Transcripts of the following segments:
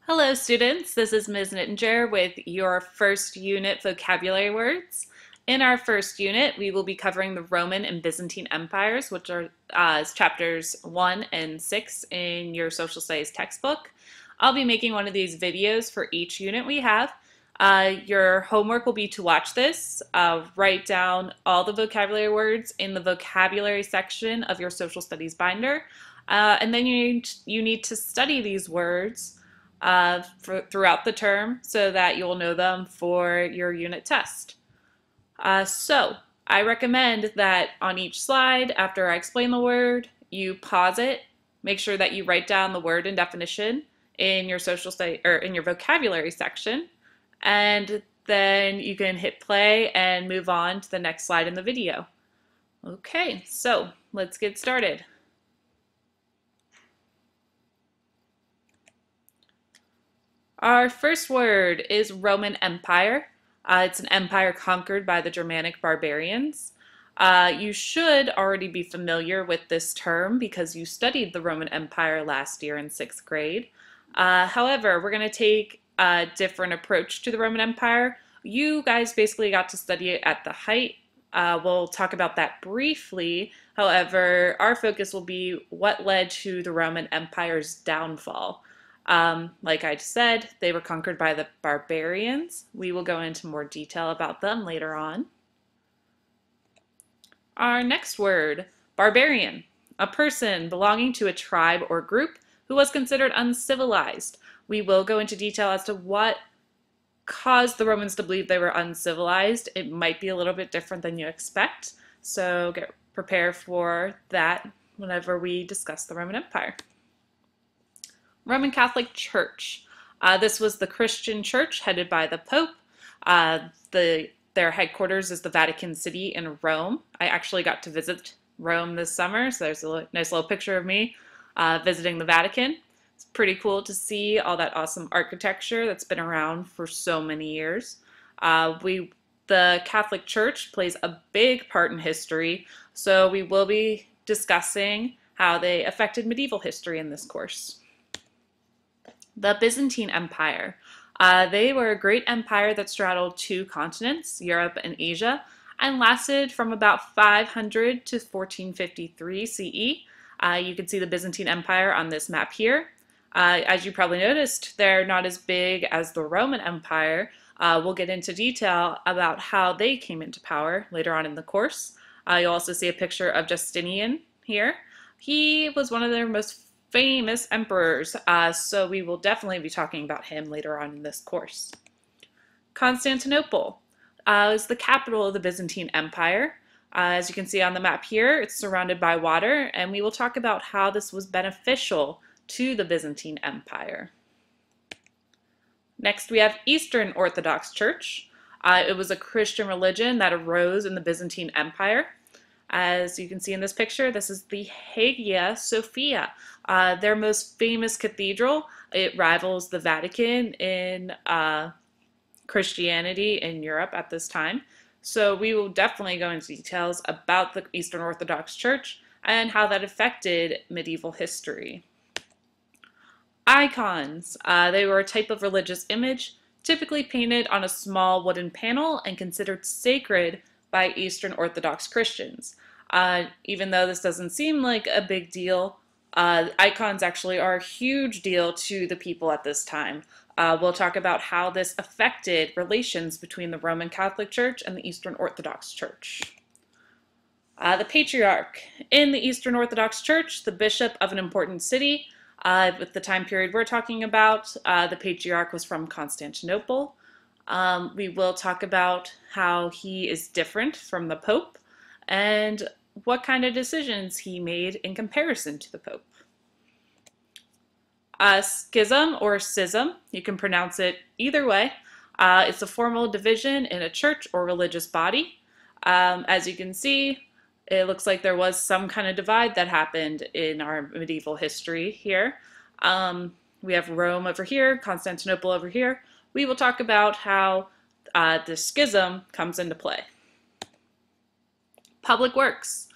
Hello students, this is Ms. Nittinger with your first unit vocabulary words. In our first unit, we will be covering the Roman and Byzantine Empires, which are chapters 1 and 6 in your social studies textbook. I'll be making one of these videos for each unit we have. Your homework will be to watch this, write down all the vocabulary words in the vocabulary section of your social studies binder, and then you need to study these words throughout the term so that you'll know them for your unit test. So I recommend that on each slide, after I explain the word, you pause it, make sure that you write down the word and definition in your social study or in your vocabulary section, and then you can hit play and move on to the next slide in the video. Okay, so let's get started. Our first word is Roman Empire. It's an empire conquered by the Germanic barbarians. You should already be familiar with this term because you studied the Roman Empire last year in 6th grade. However, we're going to take a different approach to the Roman Empire. You guys basically got to study it at the height. We'll talk about that briefly. However, our focus will be what led to the Roman Empire's downfall. Like I said, they were conquered by the barbarians. We will go into more detail about them later on. Our next word, barbarian, a person belonging to a tribe or group who was considered uncivilized. We will go into detail as to what caused the Romans to believe they were uncivilized. It might be a little bit different than you expect, so get prepared for that whenever we discuss the Roman Empire. Roman Catholic Church. This was the Christian church headed by the Pope. Their headquarters is the Vatican City in Rome. I actually got to visit Rome this summer, so there's a nice little picture of me visiting the Vatican. It's pretty cool to see all that awesome architecture that's been around for so many years. The Catholic Church plays a big part in history, so we will be discussing how they affected medieval history in this course. The Byzantine Empire. They were a great empire that straddled two continents, Europe and Asia, and lasted from about 500 to 1453 CE. You can see the Byzantine Empire on this map here. As you probably noticed, they're not as big as the Roman Empire. We'll get into detail about how they came into power later on in the course. You'll also see a picture of Justinian here. He was one of their most famous emperors, so we will definitely be talking about him later on in this course. Constantinople is the capital of the Byzantine Empire. As you can see on the map here, it's surrounded by water, and we will talk about how this was beneficial to the Byzantine Empire. Next, we have Eastern Orthodox Church. It was a Christian religion that arose in the Byzantine Empire. As you can see in this picture, this is the Hagia Sophia, their most famous cathedral. It rivals the Vatican in Christianity in Europe at this time. So we will definitely go into details about the Eastern Orthodox Church and how that affected medieval history. Icons. They were a type of religious image typically painted on a small wooden panel and considered sacred by Eastern Orthodox Christians. Even though this doesn't seem like a big deal, icons actually are a huge deal to the people at this time. We'll talk about how this affected relations between the Roman Catholic Church and the Eastern Orthodox Church. The Patriarch. In the Eastern Orthodox Church, the bishop of an important city. With the time period we're talking about, the Patriarch was from Constantinople. We will talk about how he is different from the Pope and what kind of decisions he made in comparison to the Pope. Schism or schism, you can pronounce it either way. It's a formal division in a church or religious body. As you can see, it looks like there was some kind of divide that happened in our medieval history here. We have Rome over here, Constantinople over here. We will talk about how the schism comes into play. Public works.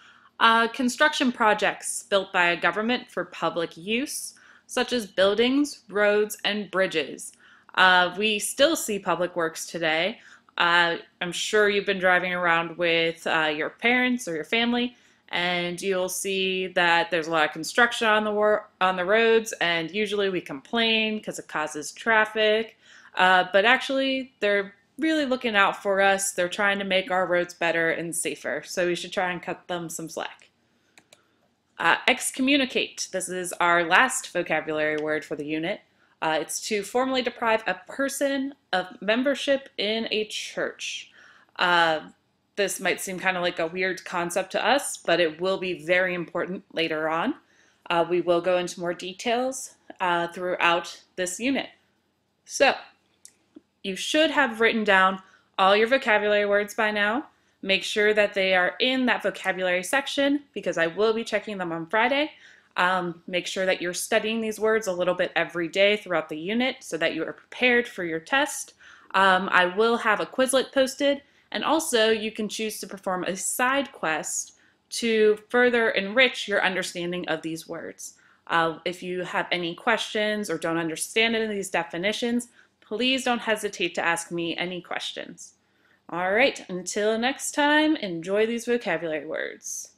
Construction projects built by a government for public use. such as buildings, roads, and bridges. We still see public works today. I'm sure you've been driving around with your parents or your family, and you'll see that there's a lot of construction on the roads, and usually we complain because it causes traffic. But actually, they're really looking out for us. They're trying to make our roads better and safer, so we should try and cut them some slack. Excommunicate. This is our last vocabulary word for the unit. It's to formally deprive a person of membership in a church. This might seem kind of like a weird concept to us, but it will be very important later on. We will go into more details throughout this unit. So, you should have written down all your vocabulary words by now. Make sure that they are in that vocabulary section because I will be checking them on Friday. Make sure that you're studying these words a little bit every day throughout the unit so that you are prepared for your test. I will have a Quizlet posted, and also you can choose to perform a side quest to further enrich your understanding of these words. If you have any questions or don't understand any of these definitions, please don't hesitate to ask me any questions. All right, until next time, enjoy these vocabulary words.